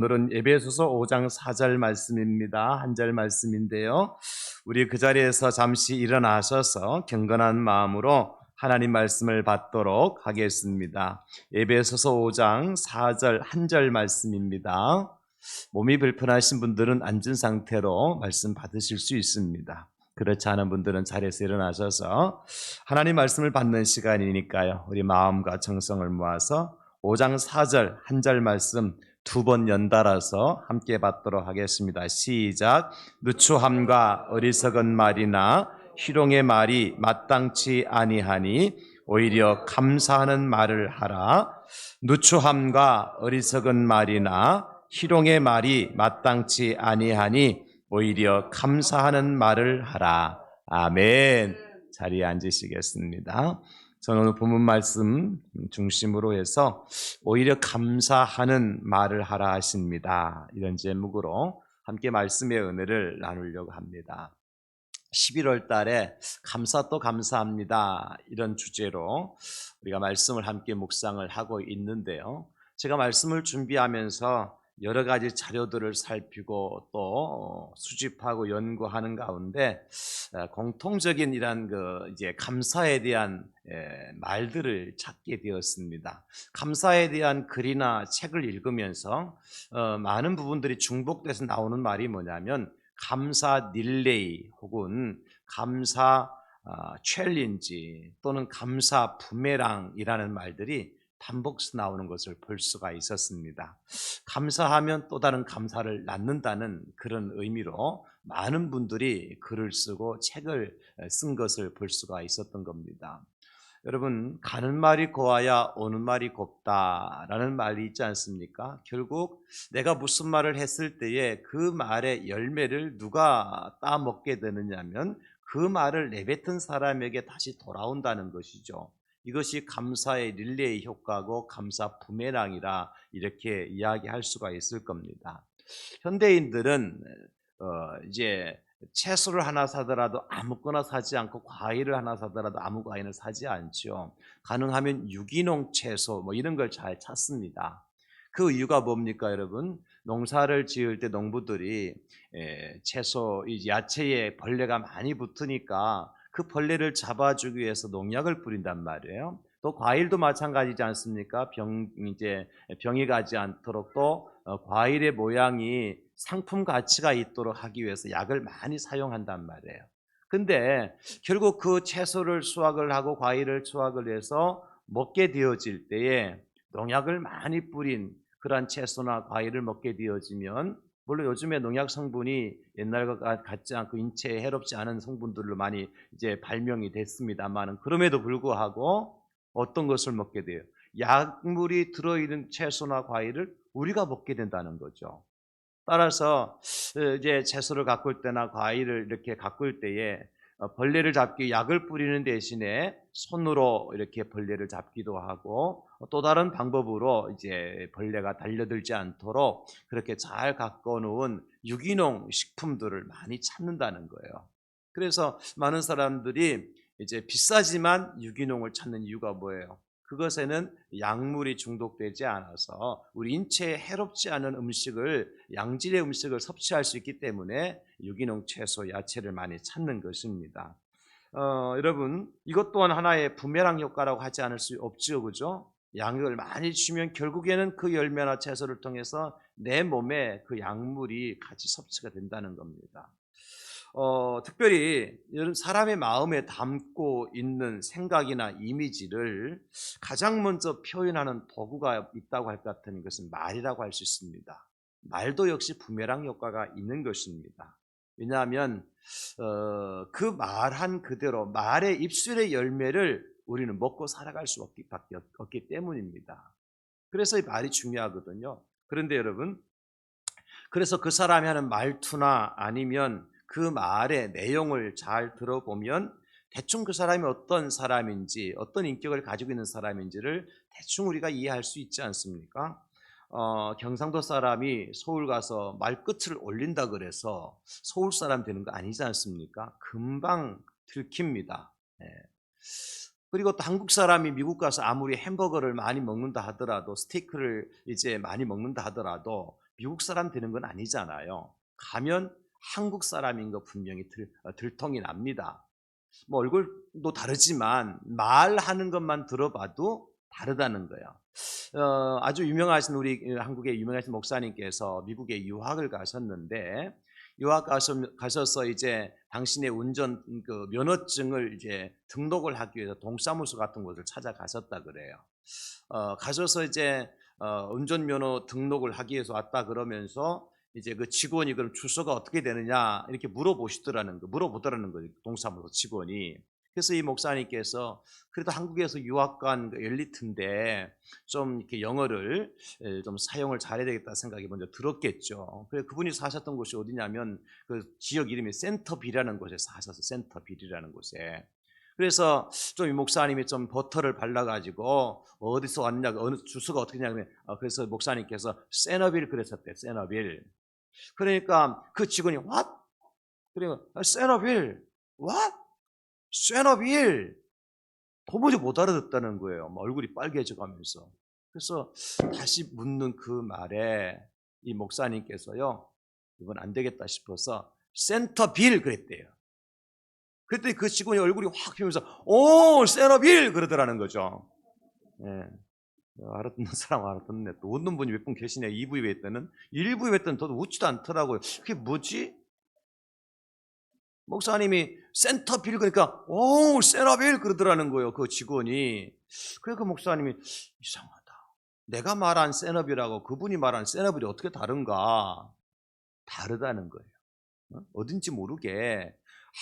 오늘은 에베소서 5장 4절 말씀입니다. 한 절 말씀인데요. 우리 그 자리에서 잠시 일어나셔서 경건한 마음으로 하나님 말씀을 받도록 하겠습니다. 에베소서 5장 4절 한 절 말씀입니다. 몸이 불편하신 분들은 앉은 상태로 말씀 받으실 수 있습니다. 그렇지 않은 분들은 자리에서 일어나셔서 하나님 말씀을 받는 시간이니까요. 우리 마음과 정성을 모아서 5장 4절 한 절 말씀 두 번 연달아서 함께 받도록 하겠습니다. 시작. 누추함과 어리석은 말이나 희롱의 말이 마땅치 아니하니 오히려 감사하는 말을 하라. 누추함과 어리석은 말이나 희롱의 말이 마땅치 아니하니 오히려 감사하는 말을 하라. 아멘. 자리에 앉으시겠습니다. 저는 오늘 본문 말씀 중심으로 해서 오히려 감사하는 말을 하라 하십니다. 이런 제목으로 함께 말씀의 은혜를 나누려고 합니다. 11월 달에 감사 또 감사합니다. 이런 주제로 우리가 말씀을 함께 묵상을 하고 있는데요. 제가 말씀을 준비하면서 여러 가지 자료들을 살피고 또 수집하고 연구하는 가운데 공통적인 이런 이제 감사에 대한 말들을 찾게 되었습니다. 감사에 대한 글이나 책을 읽으면서 많은 부분들이 중복돼서 나오는 말이 뭐냐면 감사 릴레이 혹은 감사 챌린지 또는 감사 부메랑이라는 말들이 반복해서 나오는 것을 볼 수가 있었습니다. 감사하면 또 다른 감사를 낳는다는 그런 의미로 많은 분들이 글을 쓰고 책을 쓴 것을 볼 수가 있었던 겁니다. 여러분, 가는 말이 고와야 오는 말이 곱다라는 말이 있지 않습니까? 결국 내가 무슨 말을 했을 때에 그 말의 열매를 누가 따먹게 되느냐면 그 말을 내뱉은 사람에게 다시 돌아온다는 것이죠. 이것이 감사의 릴레이 효과고 감사 부메랑이라 이렇게 이야기할 수가 있을 겁니다. 현대인들은 이제 채소를 하나 사더라도 아무거나 사지 않고 과일을 하나 사더라도 아무 과일을 사지 않죠. 가능하면 유기농 채소 이런 걸 잘 찾습니다. 그 이유가 뭡니까, 여러분? 농사를 지을 때 농부들이 채소, 야채에 벌레가 많이 붙으니까 그 벌레를 잡아주기 위해서 농약을 뿌린단 말이에요. 또 과일도 마찬가지지 않습니까? 이제 병이 가지 않도록 또 과일의 모양이 상품 가치가 있도록 하기 위해서 약을 많이 사용한단 말이에요. 근데 결국 그 채소를 수확을 하고 과일을 수확을 해서 먹게 되어질 때에 농약을 많이 뿌린 그러한 채소나 과일을 먹게 되어지면, 물론 요즘에 농약 성분이 옛날과 같지 않고 인체에 해롭지 않은 성분들로 많이 이제 발명이 됐습니다만, 그럼에도 불구하고 어떤 것을 먹게 돼요? 약물이 들어있는 채소나 과일을 우리가 먹게 된다는 거죠. 따라서 이제 채소를 가꿀 때나 과일을 이렇게 가꿀 때에 벌레를 잡기 약을 뿌리는 대신에 손으로 이렇게 벌레를 잡기도 하고 또 다른 방법으로 이제 벌레가 달려들지 않도록 그렇게 잘 가꿔 놓은 유기농 식품들을 많이 찾는다는 거예요. 그래서 많은 사람들이 이제 비싸지만 유기농을 찾는 이유가 뭐예요? 그것에는 약물이 중독되지 않아서 우리 인체에 해롭지 않은 음식을, 양질의 음식을 섭취할 수 있기 때문에 유기농 채소, 야채를 많이 찾는 것입니다. 여러분, 이것 또한 하나의 부메랑 효과라고 하지 않을 수 없죠, 그죠? 양을 많이 주면 결국에는 그 열매나 채소를 통해서 내 몸에 그 약물이 같이 섭취가 된다는 겁니다. 특별히 사람의 마음에 담고 있는 생각이나 이미지를 가장 먼저 표현하는 도구가 있다고 할 것 같은 것은 말이라고 할 수 있습니다. 말도 역시 부메랑 효과가 있는 것입니다. 왜냐하면 그 말한 그대로 말의 입술의 열매를 우리는 먹고 살아갈 수 없기 때문입니다. 그래서 이 말이 중요하거든요. 그런데 여러분, 그래서 그 사람이 하는 말투나 아니면 그 말의 내용을 잘 들어보면 대충 그 사람이 어떤 사람인지, 어떤 인격을 가지고 있는 사람인지를 대충 우리가 이해할 수 있지 않습니까? 경상도 사람이 서울 가서 말끝을 올린다 그래서 서울 사람 되는 거 아니지 않습니까? 금방 들킵니다. 예. 그리고 또 한국 사람이 미국 가서 아무리 햄버거를 많이 먹는다 하더라도, 스테이크를 이제 많이 먹는다 하더라도 미국 사람 되는 건 아니잖아요. 가면 한국 사람인 거 분명히 들통이 납니다. 뭐 얼굴도 다르지만 말하는 것만 들어봐도 다르다는 거예요. 아주 유명하신 우리 한국의 유명하신 목사님께서 미국에 유학을 가셨는데 가셔서 이제 당신의 운전 면허증을 이제 등록을 하기 위해서 동사무소 같은 곳을 찾아가셨다 그래요. 가셔서 이제 운전면허 등록을 하기 위해서 왔다 그러면서 이제 그 직원이 그럼 주소가 어떻게 되느냐 이렇게 물어보더라는 거예요. 동사무소 직원이. 그래서 이 목사님께서 그래도 한국에서 유학 간 엘리트인데 좀 이렇게 영어를 좀 사용을 잘해야 되겠다 생각이 먼저 들었겠죠. 그래서 그분이 사셨던 곳이 어디냐면 그 지역 이름이 센터빌이라는 곳에 사셨어요. 센터빌이라는 곳에. 그래서 좀 이 목사님이 좀 버터를 발라가지고 어디서 왔냐, 어느 주소가 어떻게 되냐, 그래서 목사님께서 세너빌 그랬었대요. 세너빌. 그러니까 그 직원이 what? 그러니까 세너빌, what? 세너빌. 도무지 못 알아듣다는 거예요. 얼굴이 빨개져가면서. 그래서 다시 묻는 그 말에 이 목사님께서요, 이건 안 되겠다 싶어서 센터빌 그랬대요. 그랬더니 그 직원이 얼굴이 확 피면서 오 세너빌 그러더라는 거죠. 예. 알아듣는 사람 알아듣네. 또 웃는 분이 몇 분 계시네. 2부에 했더는 1부에 했더는 저도 웃지도 않더라고요. 그게 뭐지? 목사님이 센터빌 그러니까 오 세너빌 그러더라는 거예요. 그 직원이. 그래서 그 목사님이 이상하다. 내가 말한 세너빌하고 그분이 말한 세너빌이 어떻게 다른가? 다르다는 거예요. 어딘지 모르게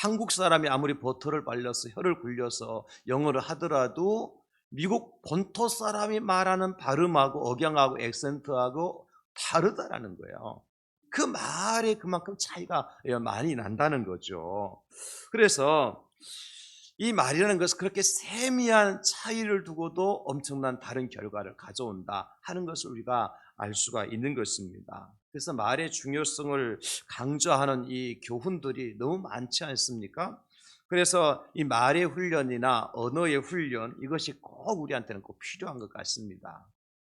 한국 사람이 아무리 버터를 발려서 혀를 굴려서 영어를 하더라도 미국 본토 사람이 말하는 발음하고 억양하고 액센트하고 다르다라는 거예요. 그 말에 그만큼 차이가 많이 난다는 거죠. 그래서 이 말이라는 것은 그렇게 세미한 차이를 두고도 엄청난 다른 결과를 가져온다 하는 것을 우리가 알 수가 있는 것입니다. 그래서 말의 중요성을 강조하는 이 교훈들이 너무 많지 않습니까? 그래서 이 말의 훈련이나 언어의 훈련 이것이 꼭 우리한테는 꼭 필요한 것 같습니다.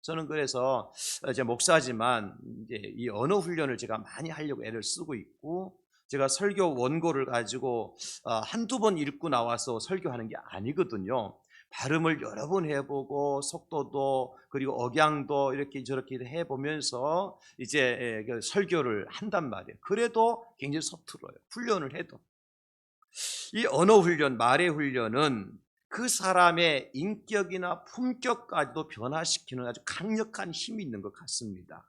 저는 그래서 이제 목사지만 이제 이 언어 훈련을 제가 많이 하려고 애를 쓰고 있고 제가 설교 원고를 가지고 한두 번 읽고 나와서 설교하는 게 아니거든요. 발음을 여러 번 해보고 속도도 그리고 억양도 이렇게 저렇게 해보면서 이제 설교를 한단 말이에요. 그래도 굉장히 서툴어요. 훈련을 해도. 이 언어 훈련, 말의 훈련은 그 사람의 인격이나 품격까지도 변화시키는 아주 강력한 힘이 있는 것 같습니다.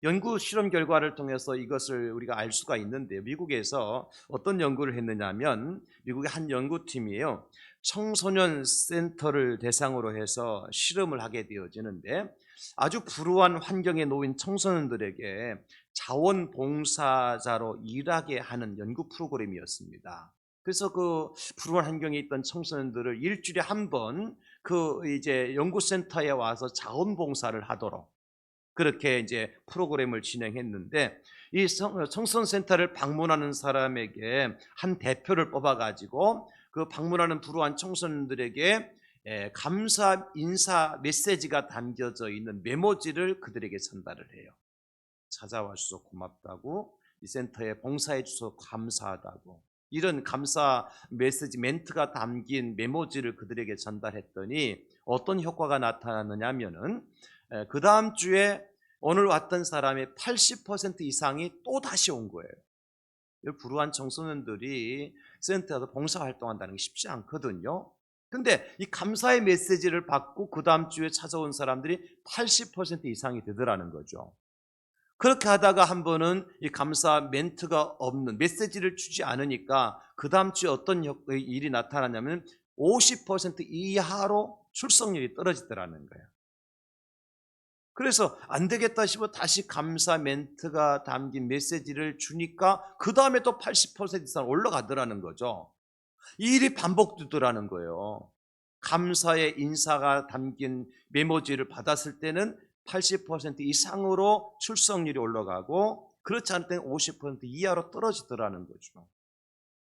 연구 실험 결과를 통해서 이것을 우리가 알 수가 있는데요. 미국에서 어떤 연구를 했느냐면 미국의 한 연구팀이에요. 청소년 센터를 대상으로 해서 실험을 하게 되어지는데 아주 불우한 환경에 놓인 청소년들에게 자원봉사자로 일하게 하는 연구 프로그램이었습니다. 그래서 그 불우한 환경에 있던 청소년들을 일주일에 한 번 그 이제 연구센터에 와서 자원봉사를 하도록 그렇게 이제 프로그램을 진행했는데 이 청소년 센터를 방문하는 사람에게 한 대표를 뽑아가지고 그 방문하는 불우한 청소년들에게 감사 인사 메시지가 담겨져 있는 메모지를 그들에게 전달을 해요. 찾아와 주셔서 고맙다고, 이 센터에 봉사해 주셔서 감사하다고, 이런 감사 메시지 멘트가 담긴 메모지를 그들에게 전달했더니 어떤 효과가 나타났느냐 하면은 그 다음 주에 오늘 왔던 사람의 80% 이상이 또 다시 온 거예요. 불우한 청소년들이 센터에서 봉사활동한다는 게 쉽지 않거든요. 근데 이 감사의 메시지를 받고 그 다음 주에 찾아온 사람들이 80% 이상이 되더라는 거죠. 그렇게 하다가 한 번은 이 감사 멘트가 없는 메시지를 주지 않으니까 그 다음 주에 어떤 일이 나타나냐면 50% 이하로 출석률이 떨어지더라는 거예요. 그래서 안 되겠다 싶어 다시 감사 멘트가 담긴 메시지를 주니까 그 다음에 또 80% 이상 올라가더라는 거죠. 이 일이 반복되더라는 거예요. 감사의 인사가 담긴 메모지를 받았을 때는 80% 이상으로 출석률이 올라가고 그렇지 않을 때는 50% 이하로 떨어지더라는 거죠.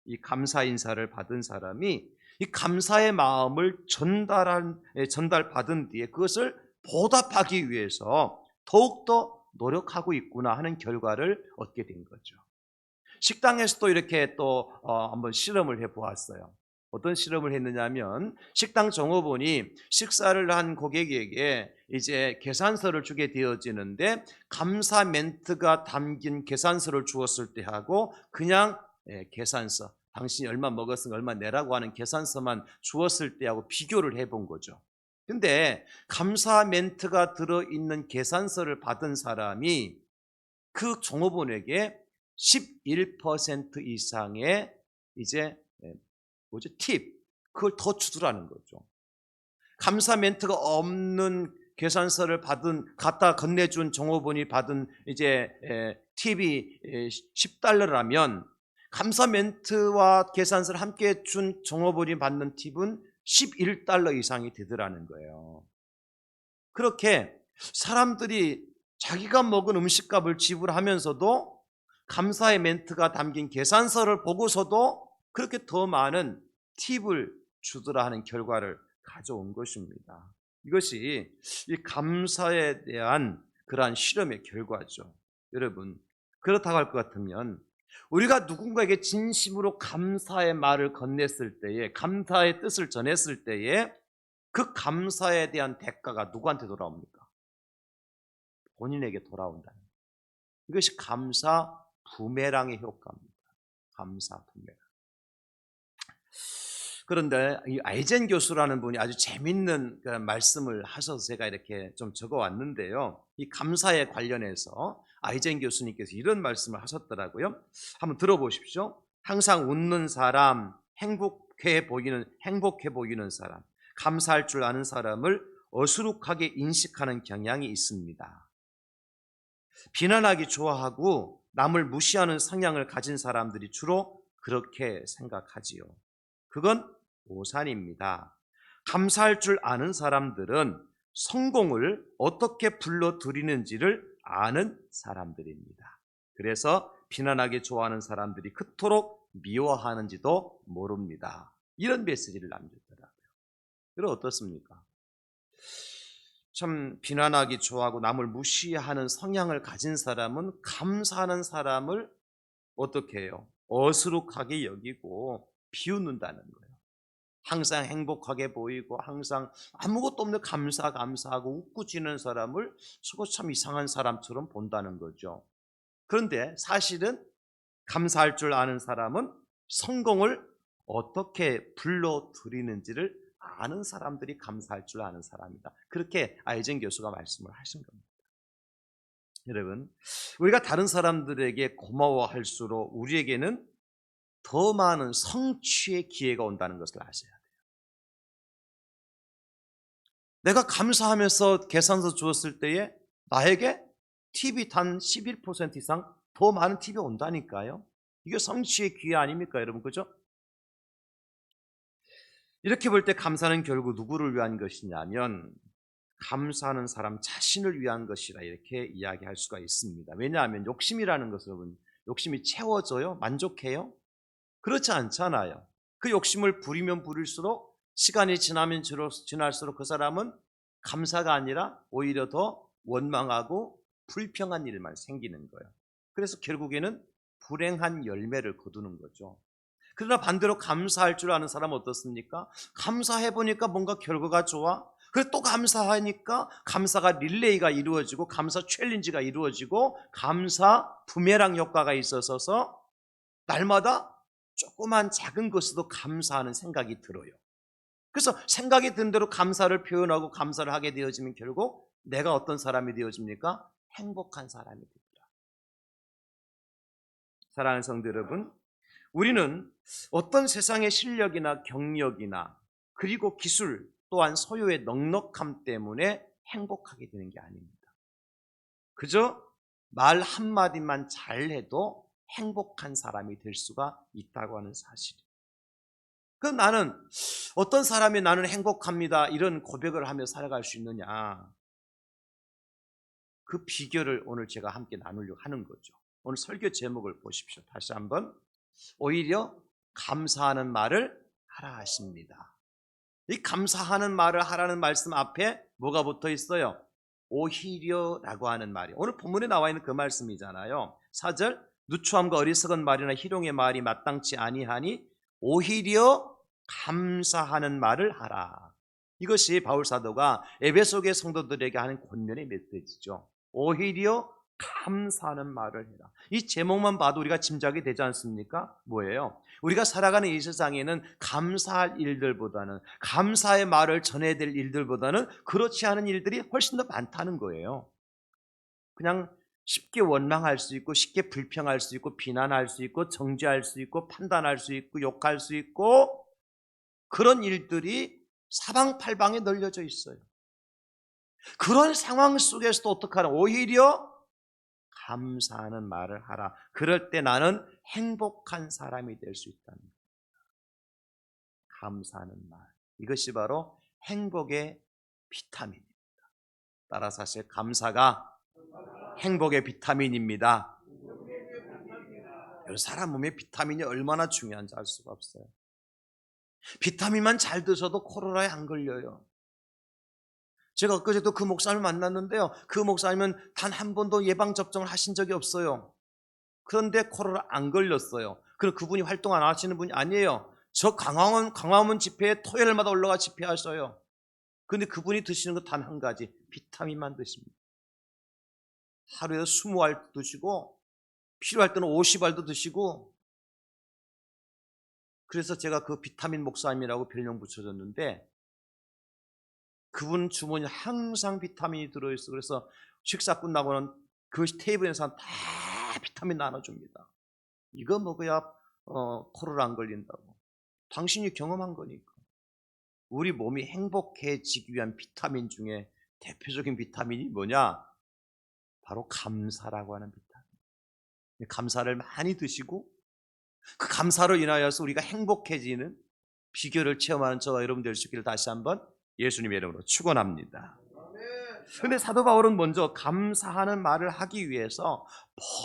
이 감사 인사를 받은 사람이 이 감사의 마음을 전달받은 뒤에 그것을 보답하기 위해서 더욱더 노력하고 있구나 하는 결과를 얻게 된 거죠. 식당에서도 이렇게 또 한번 실험을 해보았어요. 어떤 실험을 했느냐면 식당 종업원이 식사를 한 고객에게 이제 계산서를 주게 되어지는데 감사 멘트가 담긴 계산서를 주었을 때 하고 그냥 계산서, 당신이 얼마 먹었으니까 얼마 내라고 하는 계산서만 주었을 때하고 비교를 해본 거죠. 근데 감사 멘트가 들어있는 계산서를 받은 사람이 그 종업원에게 11% 이상의 이제 팁, 그걸 더 주더라는 거죠. 감사 멘트가 없는 계산서를 갖다 건네준 종업원이 받은 이제 팁이 $10라면 감사 멘트와 계산서를 함께 준 종업원이 받는 팁은 $11 이상이 되더라는 거예요. 그렇게 사람들이 자기가 먹은 음식값을 지불하면서도 감사의 멘트가 담긴 계산서를 보고서도 그렇게 더 많은 팁을 주더라 하는 결과를 가져온 것입니다. 이것이 이 감사에 대한 그러한 실험의 결과죠. 여러분, 그렇다고 할 것 같으면 우리가 누군가에게 진심으로 감사의 말을 건넸을 때에, 감사의 뜻을 전했을 때에 그 감사에 대한 대가가 누구한테 돌아옵니까? 본인에게 돌아온다는 거예요. 이것이 감사 부메랑의 효과입니다. 감사 부메랑. 그런데 이 아이젠 교수라는 분이 아주 재밌는 말씀을 하셔서 제가 이렇게 좀 적어왔는데요. 이 감사에 관련해서 아이젠 교수님께서 이런 말씀을 하셨더라고요. 한번 들어보십시오. 항상 웃는 사람, 행복해 보이는 사람, 감사할 줄 아는 사람을 어수룩하게 인식하는 경향이 있습니다. 비난하기 좋아하고 남을 무시하는 성향을 가진 사람들이 주로 그렇게 생각하지요. 그건 오산입니다. 감사할 줄 아는 사람들은 성공을 어떻게 불러들이는지를 아는 사람들입니다. 그래서 비난하기 좋아하는 사람들이 그토록 미워하는지도 모릅니다. 이런 메시지를 남겼더라고요. 여러분 어떻습니까? 참 비난하기 좋아하고 남을 무시하는 성향을 가진 사람은 감사하는 사람을 어떻게 해요? 어수룩하게 여기고 비웃는다는 거예요. 항상 행복하게 보이고 항상 아무것도 없는 감사하고 웃고 지는 사람을 저거 참 이상한 사람처럼 본다는 거죠. 그런데 사실은 감사할 줄 아는 사람은 성공을 어떻게 불러들이는지를 아는 사람들이 감사할 줄 아는 사람이다. 그렇게 아이젠 교수가 말씀을 하신 겁니다. 여러분, 우리가 다른 사람들에게 고마워할수록 우리에게는 더 많은 성취의 기회가 온다는 것을 아셔야 돼요. 내가 감사하면서 계산서 주었을 때에 나에게 팁이 단 11% 이상 더 많은 팁이 온다니까요. 이게 성취의 기회 아닙니까, 여러분? 그죠? 이렇게 볼 때 감사는 결국 누구를 위한 것이냐면 감사하는 사람 자신을 위한 것이라 이렇게 이야기할 수가 있습니다. 왜냐하면 욕심이라는 것은 여러분, 욕심이 채워져요? 만족해요? 그렇지 않잖아요. 그 욕심을 부리면 부릴수록 시간이 지나면 지날수록 그 사람은 감사가 아니라 오히려 더 원망하고 불평한 일만 생기는 거예요. 그래서 결국에는 불행한 열매를 거두는 거죠. 그러나 반대로 감사할 줄 아는 사람은 어떻습니까? 감사해보니까 뭔가 결과가 좋아. 그래서 또 감사하니까 감사가 릴레이가 이루어지고 감사 챌린지가 이루어지고 감사 부메랑 효과가 있어서 날마다 조그만 작은 것에도 감사하는 생각이 들어요. 그래서 생각이 든 대로 감사를 표현하고 감사를 하게 되어지면 결국 내가 어떤 사람이 되어집니까? 행복한 사람이 됩니다. 사랑하는 성도 여러분, 우리는 어떤 세상의 실력이나 경력이나 그리고 기술 또한 소유의 넉넉함 때문에 행복하게 되는 게 아닙니다. 그저 말 한마디만 잘해도 행복한 사람이 될 수가 있다고 하는 사실이에요. 그럼 나는 어떤 사람이 나는 행복합니다 이런 고백을 하며 살아갈 수 있느냐, 그 비결을 오늘 제가 함께 나누려고 하는 거죠. 오늘 설교 제목을 보십시오. 다시 한번, 오히려 감사하는 말을 하라 하십니다. 이 감사하는 말을 하라는 말씀 앞에 뭐가 붙어 있어요? 오히려라고 하는 말이 오늘 본문에 나와 있는 그 말씀이잖아요. 4절 누추함과 어리석은 말이나 희롱의 말이 마땅치 아니하니 오히려 감사하는 말을 하라. 이것이 바울 사도가 에베소계 성도들에게 하는 권면의 메시지죠. 오히려 감사하는 말을 해라. 이 제목만 봐도 우리가 짐작이 되지 않습니까? 뭐예요? 우리가 살아가는 이 세상에는 감사할 일들보다는, 감사의 말을 전해야 될 일들보다는 그렇지 않은 일들이 훨씬 더 많다는 거예요. 그냥 쉽게 원망할 수 있고, 쉽게 불평할 수 있고, 비난할 수 있고, 정죄할 수 있고, 판단할 수 있고, 욕할 수 있고, 그런 일들이 사방팔방에 널려져 있어요. 그런 상황 속에서도 어떡하나? 오히려 감사하는 말을 하라. 그럴 때 나는 행복한 사람이 될 수 있다는 거예요. 감사하는 말. 이것이 바로 행복의 비타민입니다. 따라서 사실 감사가 행복의 비타민입니다. 사람 몸에 비타민이 얼마나 중요한지 알 수가 없어요. 비타민만 잘 드셔도 코로나에 안 걸려요. 제가 엊그제도 그 목사님을 만났는데요. 그 목사님은 단 한 번도 예방접종을 하신 적이 없어요. 그런데 코로나 안 걸렸어요. 그럼 그분이 활동 안 하시는 분이 아니에요. 저 광화문 집회에 토요일마다 올라가 집회하셔요. 그런데 그분이 드시는 거 단 한 가지, 비타민만 드십니다. 하루에 20알도 드시고 필요할 때는 50알도 드시고. 그래서 제가 그 비타민 목사님이라고 별명 붙여줬는데 그분 주머니에 항상 비타민이 들어있어. 그래서 식사 끝나고는 그 테이블에 있는 사람 다 비타민 나눠줍니다. 이거 먹어야 코로나 안 걸린다고. 당신이 경험한 거니까. 우리 몸이 행복해지기 위한 비타민 중에 대표적인 비타민이 뭐냐? 바로 감사라고 하는 비타민. 감사를 많이 드시고 그 감사로 인하여서 우리가 행복해지는 비결을 체험하는 저와 여러분 될 수 있기를 다시 한번 예수님의 이름으로 축원합니다. 그런데 사도 바울은 먼저 감사하는 말을 하기 위해서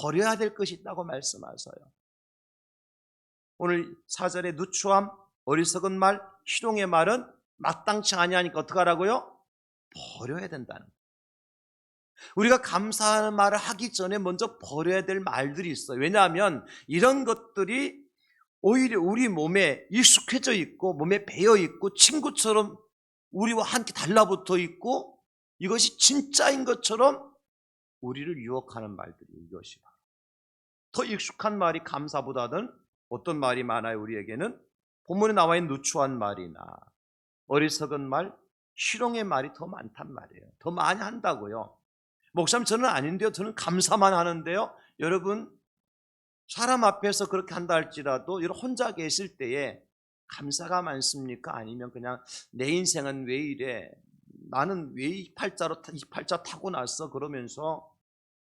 버려야 될 것이 있다고 말씀하셔요. 오늘 4절에 누추함, 어리석은 말, 희롱의 말은 마땅치 아니하니까 어떡하라고요? 버려야 된다는 거예요. 우리가 감사하는 말을 하기 전에 먼저 버려야 될 말들이 있어요. 왜냐하면 이런 것들이 오히려 우리 몸에 익숙해져 있고 몸에 배어 있고 친구처럼 우리와 함께 달라붙어 있고 이것이 진짜인 것처럼 우리를 유혹하는 말들이에요. 이것이 더 익숙한 말이 감사보다는 어떤 말이 많아요? 우리에게는 본문에 나와 있는 누추한 말이나 어리석은 말, 희롱의 말이 더 많단 말이에요. 더 많이 한다고요. 목사님 저는 아닌데요. 저는 감사만 하는데요. 여러분 사람 앞에서 그렇게 한다 할지라도 여러분 혼자 계실 때에 감사가 많습니까? 아니면 그냥 내 인생은 왜 이래? 나는 왜 이 팔자 타고 났어? 그러면서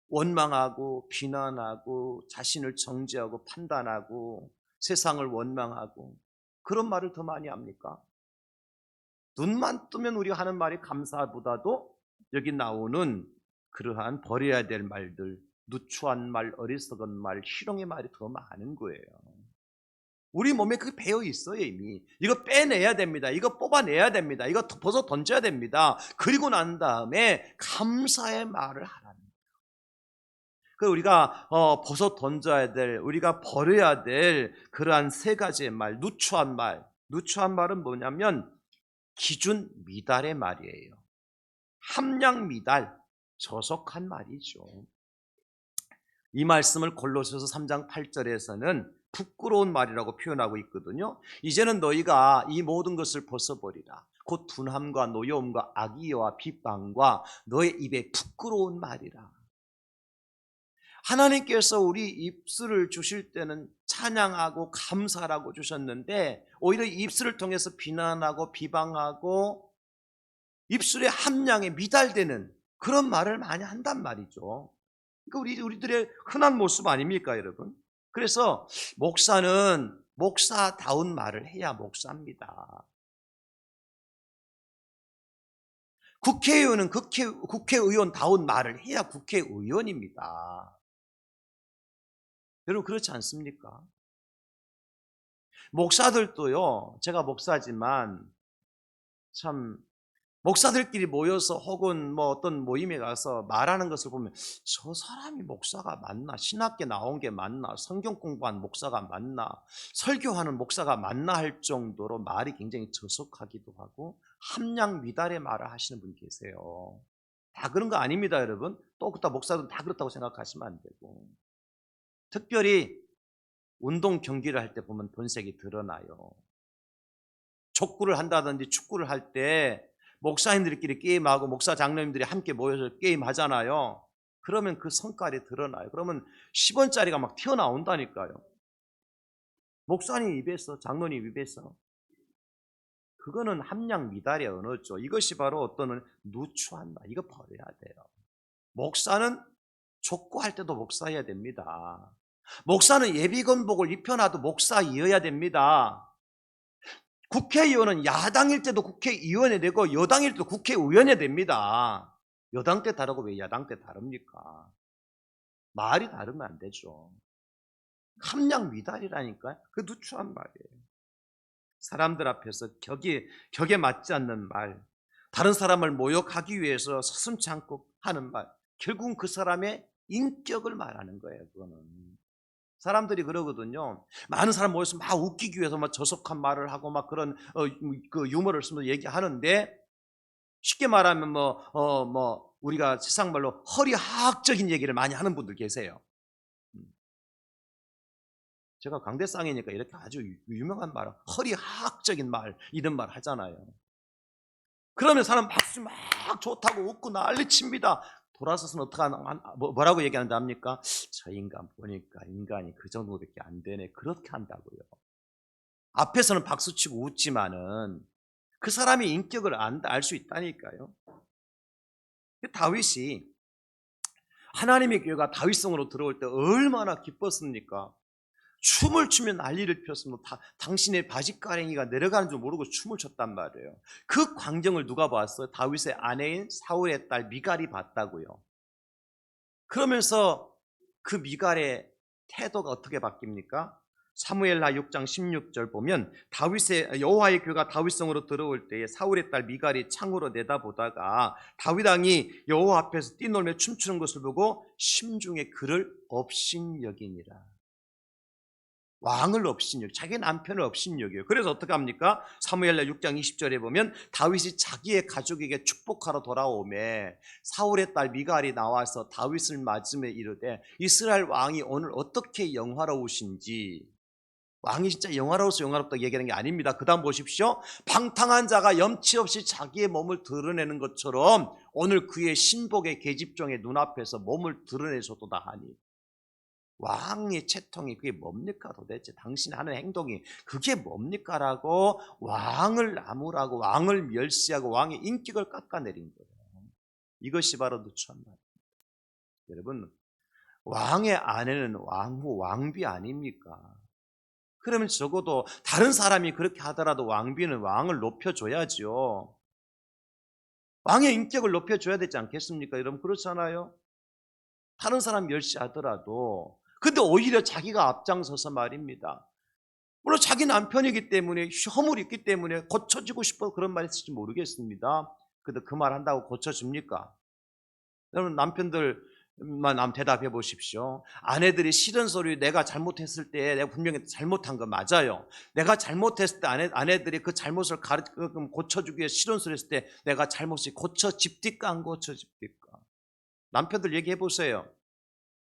원망하고 비난하고 자신을 정죄하고 판단하고 세상을 원망하고 그런 말을 더 많이 합니까? 눈만 뜨면 우리가 하는 말이 감사보다도 여기 나오는 그러한 버려야 될 말들, 누추한 말, 어리석은 말, 희롱의 말이 더 많은 거예요. 우리 몸에 그게 배어 있어요 이미. 이거 빼내야 됩니다. 이거 뽑아내야 됩니다. 이거 벗어 던져야 됩니다. 그리고 난 다음에 감사의 말을 하라는 거예요. 그 우리가 벗어 던져야 될, 우리가 버려야 될 그러한 세 가지의 말, 누추한 말. 누추한 말은 뭐냐면 기준 미달의 말이에요. 함량 미달, 저속한 말이죠. 이 말씀을 골로새서 3장 8절에서는 부끄러운 말이라고 표현하고 있거든요. 이제는 너희가 이 모든 것을 벗어버리라. 곧 둔함과 노여움과 악의와 비방과 너의 입에 부끄러운 말이라. 하나님께서 우리 입술을 주실 때는 찬양하고 감사라고 주셨는데 오히려 입술을 통해서 비난하고 비방하고 입술의 함량에 미달되는 그런 말을 많이 한단 말이죠. 그러니까 우리들의 흔한 모습 아닙니까, 여러분? 그래서 목사는 목사다운 말을 해야 목사입니다. 국회의원은 국회의원다운 말을 해야 국회의원입니다. 여러분 그렇지 않습니까? 목사들도요, 제가 목사지만 참 목사들끼리 모여서 혹은 뭐 어떤 모임에 가서 말하는 것을 보면 저 사람이 목사가 맞나? 신학계 나온 게 맞나? 성경 공부한 목사가 맞나? 설교하는 목사가 맞나 할 정도로 말이 굉장히 저속하기도 하고 함량 미달의 말을 하시는 분 계세요. 다 그런 거 아닙니다, 여러분. 또 그렇다 목사들은 다 그렇다고 생각하시면 안 되고. 특별히 운동 경기를 할 때 보면 본색이 드러나요. 족구를 한다든지 축구를 할 때 목사님들끼리 게임하고 목사 장로님들이 함께 모여서 게임하잖아요. 그러면 그 성깔이 드러나요. 그러면 10원짜리가 막 튀어나온다니까요. 목사님 입에서, 장로님 입에서. 그거는 함량 미달의 언어죠. 이것이 바로 어떤 누추한 말. 이거 버려야 돼요. 목사는 족구할 때도 목사여야 됩니다. 목사는 예비건복을 입혀놔도 목사이어야 됩니다. 국회의원은 야당일 때도 국회의원이 되고 여당일 때도 국회의원이 됩니다. 여당 때 다르고 왜 야당 때 다릅니까? 말이 다르면 안 되죠. 함량 미달이라니까요. 그 누추한 말이에요. 사람들 앞에서 격에 맞지 않는 말, 다른 사람을 모욕하기 위해서 서슴지 않고 하는 말, 결국은 그 사람의 인격을 말하는 거예요. 그거는 사람들이 그러거든요. 많은 사람 모여서 막 웃기기 위해서 막 저속한 말을 하고 막 그런 그 유머를 쓰면서 얘기하는데 쉽게 말하면 우리가 세상 말로 허리하학적인 얘기를 많이 하는 분들 계세요. 제가 강대상이니까 이렇게 아주 유명한 말, 허리하학적인 말 이런 말 하잖아요. 그러면 사람 박수 막 좋다고 웃고 난리칩니다. 돌아서서는 어떻게 뭐라고 얘기하는지 압니까? 저 인간 보니까 인간이 그 정도밖에 안 되네. 그렇게 한다고요. 앞에서는 박수치고 웃지만은 그 사람의 인격을 알 수 있다니까요. 다윗이 하나님의 교회가 다윗성으로 들어올 때 얼마나 기뻤습니까? 춤을 추면 난리를 피웠습니다. 당신의 바짓가랭이가 내려가는 줄 모르고 춤을 췄단 말이에요. 그 광경을 누가 봤어요? 다윗의 아내인 사울의 딸 미갈이 봤다고요. 그러면서 그 미갈의 태도가 어떻게 바뀝니까? 사무엘하 6장 16절 보면 다윗의 여호와의 교회가 다윗성으로 들어올 때에 사울의 딸 미갈이 창으로 내다보다가 다윗 왕이 여호와 앞에서 뛰놀며 춤추는 것을 보고 심중에 그를 업신여기니라. 왕을 업신여겨, 자기 남편을 업신여겨요. 그래서 어떻게 합니까? 사무엘하 6장 20절에 보면 다윗이 자기의 가족에게 축복하러 돌아오매 사울의 딸 미갈이 나와서 다윗을 맞으며 이르되 이스라엘 왕이 오늘 어떻게 영화로우신지. 왕이 진짜 영화로워서 영화롭다고 얘기하는 게 아닙니다. 그 다음 보십시오. 방탕한 자가 염치 없이 자기의 몸을 드러내는 것처럼 오늘 그의 신복의 계집종의 눈앞에서 몸을 드러내서도다 하니. 왕의 채통이 그게 뭡니까 도대체? 당신이 하는 행동이 그게 뭡니까? 라고 왕을 나무라고 왕을 멸시하고 왕의 인격을 깎아내린 거예요. 이것이 바로 누추한 말입니다. 여러분, 왕의 아내는 왕후 왕비 아닙니까? 그러면 적어도 다른 사람이 그렇게 하더라도 왕비는 왕을 높여줘야죠. 왕의 인격을 높여줘야 되지 않겠습니까? 여러분 그렇잖아요. 다른 사람 멸시하더라도 근데 오히려 자기가 앞장서서 말입니다. 물론 자기 남편이기 때문에 허물이 있기 때문에 고쳐지고 싶어 그런 말 했을지 모르겠습니다. 근데 그 말 한다고 고쳐집니까? 여러분 남편들만 한번 대답해 보십시오. 아내들이 싫은 소리 내가 잘못했을 때 내가 분명히 잘못한 거 맞아요. 내가 잘못했을 때 아내들이 그 잘못을 고쳐주기 위해 싫은 소리 했을 때 내가 잘못이 고쳐집니까 안 고쳐집니까? 남편들 얘기해 보세요.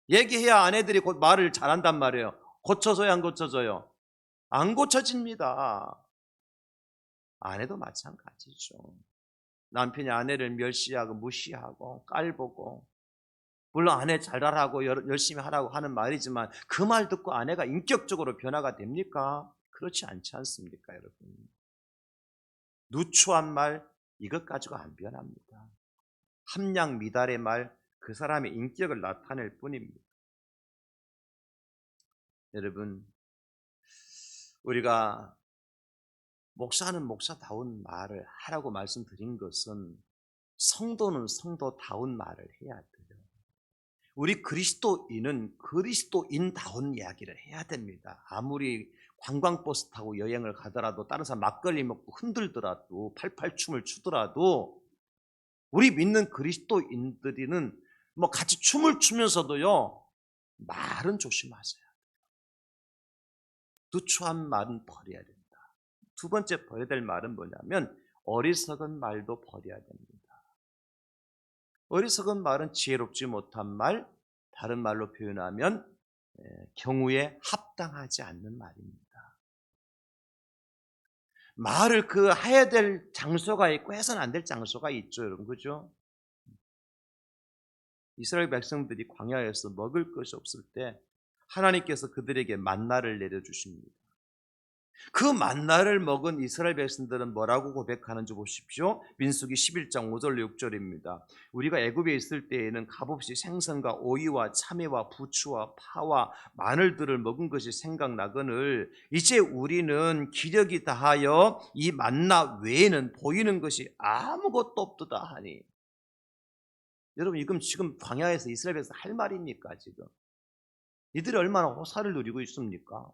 얘기해야 아내들이 곧 말을 잘한단 말이에요. 고쳐줘요 안 고쳐줘요? 안 고쳐집니다. 아내도 마찬가지죠. 남편이 아내를 멸시하고 무시하고 깔보고 물론 아내 잘하라고 열심히 하라고 하는 말이지만 그 말 듣고 아내가 인격적으로 변화가 됩니까? 그렇지 않지 않습니까 여러분? 누추한 말 이것 가지고 안 변합니다. 함량 미달의 말 그 사람의 인격을 나타낼 뿐입니다. 여러분 우리가 목사는 목사다운 말을 하라고 말씀드린 것은 성도는 성도다운 말을 해야 돼요. 우리 그리스도인은 그리스도인다운 이야기를 해야 됩니다. 아무리 관광버스 타고 여행을 가더라도 다른 사람 막걸리 먹고 흔들더라도 팔팔춤을 추더라도 우리 믿는 그리스도인들이는 뭐 같이 춤을 추면서도요, 말은 조심하세요. 누추한 말은 버려야 된다. 두 번째 버려야 될 말은 뭐냐면 어리석은 말도 버려야 됩니다. 어리석은 말은 지혜롭지 못한 말, 다른 말로 표현하면 경우에 합당하지 않는 말입니다. 말을 그 해야 될 장소가 있고 해서는 안 될 장소가 있죠, 여러분. 그죠? 이스라엘 백성들이 광야에서 먹을 것이 없을 때 하나님께서 그들에게 만나를 내려주십니다. 그 만나를 먹은 이스라엘 백성들은 뭐라고 고백하는지 보십시오. 민수기 11장 5절 6절입니다. 우리가 애굽에 있을 때에는 값없이 생선과 오이와 참외와 부추와 파와 마늘들을 먹은 것이 생각나거늘 이제 우리는 기력이 다하여 이 만나 외에는 보이는 것이 아무것도 없도다 하니. 여러분, 이건 지금 광야에서 이스라엘 백성 할 말입니까? 지금 이들이 얼마나 호사를 누리고 있습니까?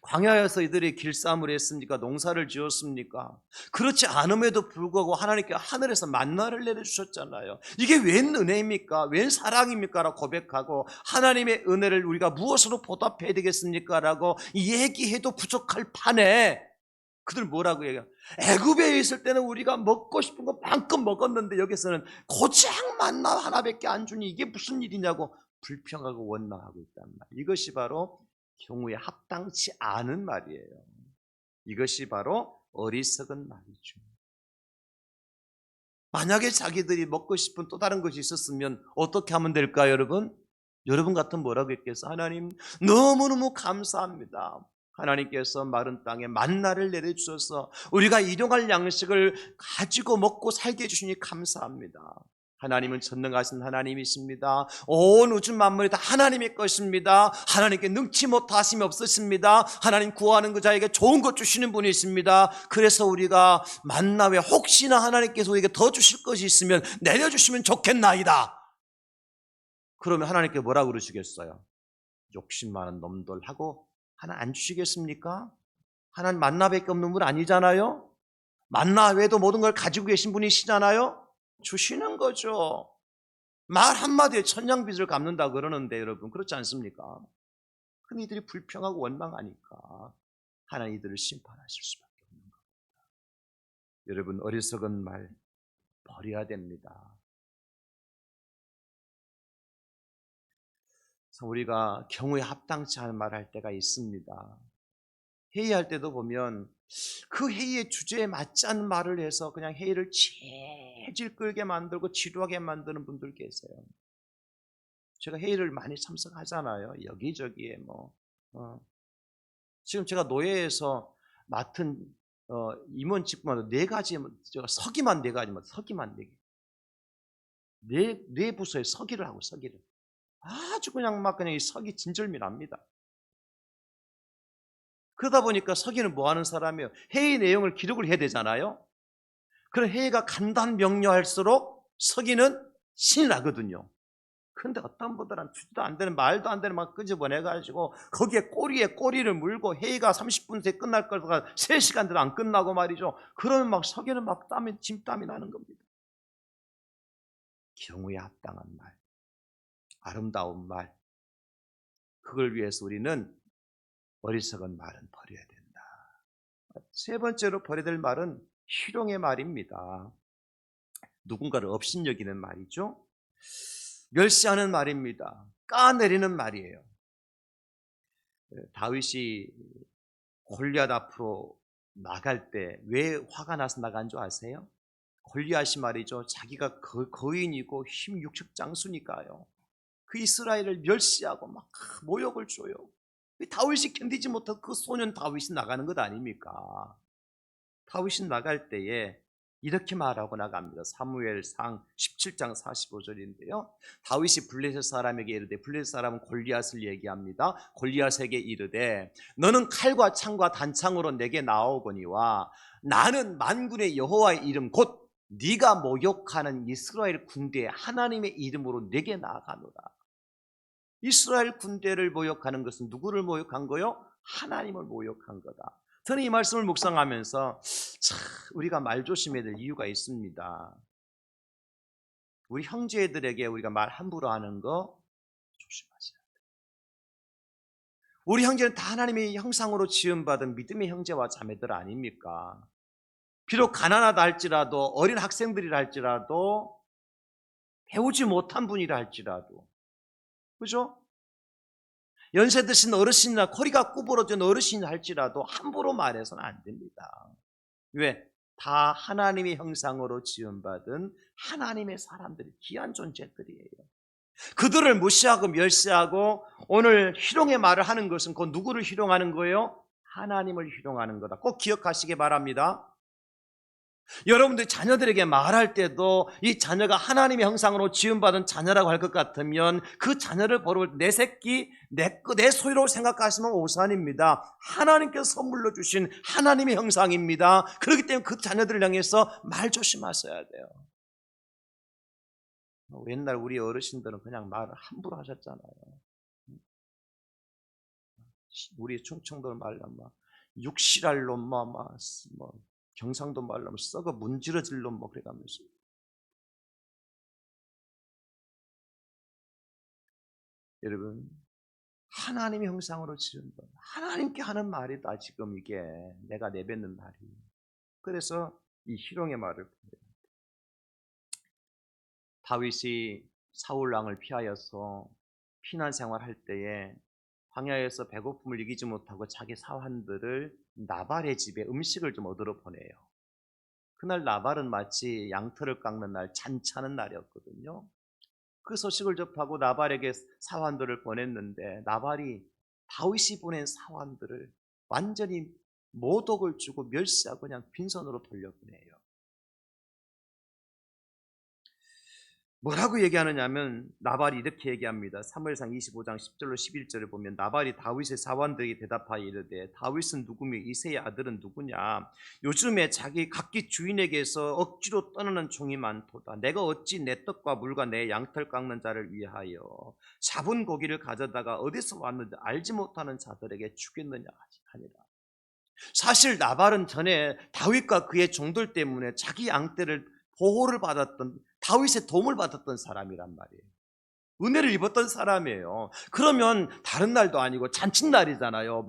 광야에서 이들이 길쌈을 했습니까? 농사를 지었습니까? 그렇지 않음에도 불구하고 하나님께 하늘에서 만나를 내려주셨잖아요. 이게 웬 은혜입니까? 웬 사랑입니까? 라고 고백하고 하나님의 은혜를 우리가 무엇으로 보답해야 되겠습니까? 라고 얘기해도 부족할 판에 그들 뭐라고 얘기해요? 애굽에 있을 때는 우리가 먹고 싶은 거 만큼 먹었는데 여기서는 고작 만나 하나밖에 안 주니 이게 무슨 일이냐고 불평하고 원망하고 있단 말이에요. 이것이 바로 경우에 합당치 않은 말이에요. 이것이 바로 어리석은 말이죠. 만약에 자기들이 먹고 싶은 또 다른 것이 있었으면 어떻게 하면 될까요, 여러분? 여러분 같은 뭐라고 했겠어? 하나님 너무너무 감사합니다. 하나님께서 마른 땅에 만나를 내려주셔서 우리가 일용할 양식을 가지고 먹고 살게 해주시니 감사합니다. 하나님은 전능하신 하나님이십니다. 온 우주 만물이 다 하나님의 것입니다. 하나님께 능치 못하심이 없으십니다. 하나님 구하는 그 자에게 좋은 것 주시는 분이십니다. 그래서 우리가 만나 외에 혹시나 하나님께서 우리에게 더 주실 것이 있으면 내려주시면 좋겠나이다. 그러면 하나님께 뭐라고 그러시겠어요? 욕심 많은 놈들 하고 하나 안 주시겠습니까? 하나님 만나밖에 없는 분 아니잖아요. 만나 외에도 모든 걸 가지고 계신 분이시잖아요. 주시는 거죠. 말 한마디에 천냥빚을 갚는다 그러는데 여러분 그렇지 않습니까? 그럼 이들이 불평하고 원망하니까 하나님 이들을 심판하실 수밖에 없는 겁니다. 여러분 어리석은 말 버려야 됩니다. 우리가 경우에 합당치 않은 말을 할 때가 있습니다. 회의할 때도 보면 그 회의의 주제에 맞지 않는 말을 해서 그냥 회의를 질질 끌게 만들고 지루하게 만드는 분들 계세요. 제가 회의를 많이 참석하잖아요. 여기저기에 지금 제가 노예에서 맡은 임원 직무만 4가지, 제가 서기만 4가지만 서기만 4개. 네 부서에 서기를 하고 서기를. 아주 그냥 막 그냥 이 서기 진절미납니다. 그러다 보니까 서기는 뭐 하는 사람이에요? 회의 내용을 기록을 해야 되잖아요. 그럼 회의가 간단명료할수록 서기는 신이 나거든요. 그런데 어떤 분들은 주지도 안 되는 말도 안 되는 막 끄집어내가지고 거기에 꼬리에 꼬리를 물고 회의가 30분 새 끝날 거가 3시간도 안 끝나고 말이죠. 그러면 막 서기는 막 땀이 짐땀이 나는 겁니다. 경우에 합당한 말, 아름다운 말, 그걸 위해서 우리는 어리석은 말은 버려야 된다. 세 번째로 버려야 될 말은 희롱의 말입니다. 누군가를 업신여기는 말이죠. 멸시하는 말입니다. 까내리는 말이에요. 다윗이 골리앗 앞으로 나갈 때 왜 화가 나서 나간 줄 아세요? 골리앗이 말이죠. 자기가 거인이고 힘 육축장수니까요. 그 이스라엘을 멸시하고 막 모욕을 줘요. 다윗이 견디지 못한 그 소년 다윗이 나가는 것 아닙니까? 다윗이 나갈 때에 이렇게 말하고 나갑니다. 사무엘상 17장 45절인데요. 다윗이 블레셋 사람에게 이르되, 블레셋 사람은 골리앗을 얘기합니다. 골리앗에게 이르되 너는 칼과 창과 단창으로 내게 나오거니와 나는 만군의 여호와의 이름 곧 네가 모욕하는 이스라엘 군대의 하나님의 이름으로 내게 나아가노라. 이스라엘 군대를 모욕하는 것은 누구를 모욕한 거요? 하나님을 모욕한 거다. 저는 이 말씀을 묵상하면서 참 우리가 말 조심해야 될 이유가 있습니다. 우리 형제들에게 우리가 말 함부로 하는 거 조심하세요. 우리 형제는 다 하나님의 형상으로 지음받은 믿음의 형제와 자매들 아닙니까? 비록 가난하다 할지라도, 어린 학생들이라 할지라도, 배우지 못한 분이라 할지라도, 그죠? 연세 드신 어르신이나 허리가 구부러진 어르신이라 할지라도 함부로 말해서는 안 됩니다. 왜? 다 하나님의 형상으로 지음받은 하나님의 사람들이, 귀한 존재들이에요. 그들을 무시하고 멸시하고 오늘 희롱의 말을 하는 것은 그 누구를 희롱하는 거예요? 하나님을 희롱하는 거다. 꼭 기억하시기 바랍니다. 여러분들이 자녀들에게 말할 때도 이 자녀가 하나님의 형상으로 지음받은 자녀라고 할 것 같으면 그 자녀를 보러 내 새끼, 내 소유로 생각하시면 오산입니다. 하나님께서 선물로 주신 하나님의 형상입니다. 그렇기 때문에 그 자녀들을 향해서 말 조심하셔야 돼요. 옛날 우리 어르신들은 그냥 말을 함부로 하셨잖아요. 우리 충청도 말로 막 육실할 놈, 뭐 경상도 말로 하면 썩어 문지러질 놈, 뭐 그래가면서. 여러분, 하나님의 형상으로 지은 것, 하나님께 하는 말이다. 지금 이게 내가 내뱉는 말이. 그래서 이 희롱의 말을 보내요. 다윗이 사울 왕을 피하여서 피난 생활할 때에 광야에서 배고픔을 이기지 못하고 자기 사환들을 나발의 집에 음식을 좀 얻으러 보내요. 그날 나발은 마치 양털을 깎는 날, 잔치하는 날이었거든요. 그 소식을 접하고 나발에게 사환들을 보냈는데 나발이 다윗이 보낸 사환들을 완전히 모독을 주고 멸시하고 그냥 빈손으로 돌려보내요. 뭐라고 얘기하느냐면 나발이 이렇게 얘기합니다. 사무엘상 25장 10절로 11절을 보면 나발이 다윗의 사원들에게 대답하여 이르되 다윗은 누구며 이새의 아들은 누구냐? 요즘에 자기 각기 주인에게서 억지로 떠나는 종이 많도다. 내가 어찌 내 떡과 물과 내 양털 깎는 자를 위하여 잡은 고기를 가져다가 어디서 왔는지 알지 못하는 자들에게 주겠느냐 하니라. 사실 나발은 전에 다윗과 그의 종들 때문에 자기 양떼를 보호를 받았던, 다윗의 도움을 받았던 사람이란 말이에요. 은혜를 입었던 사람이에요. 그러면 다른 날도 아니고 잔칫날이잖아요.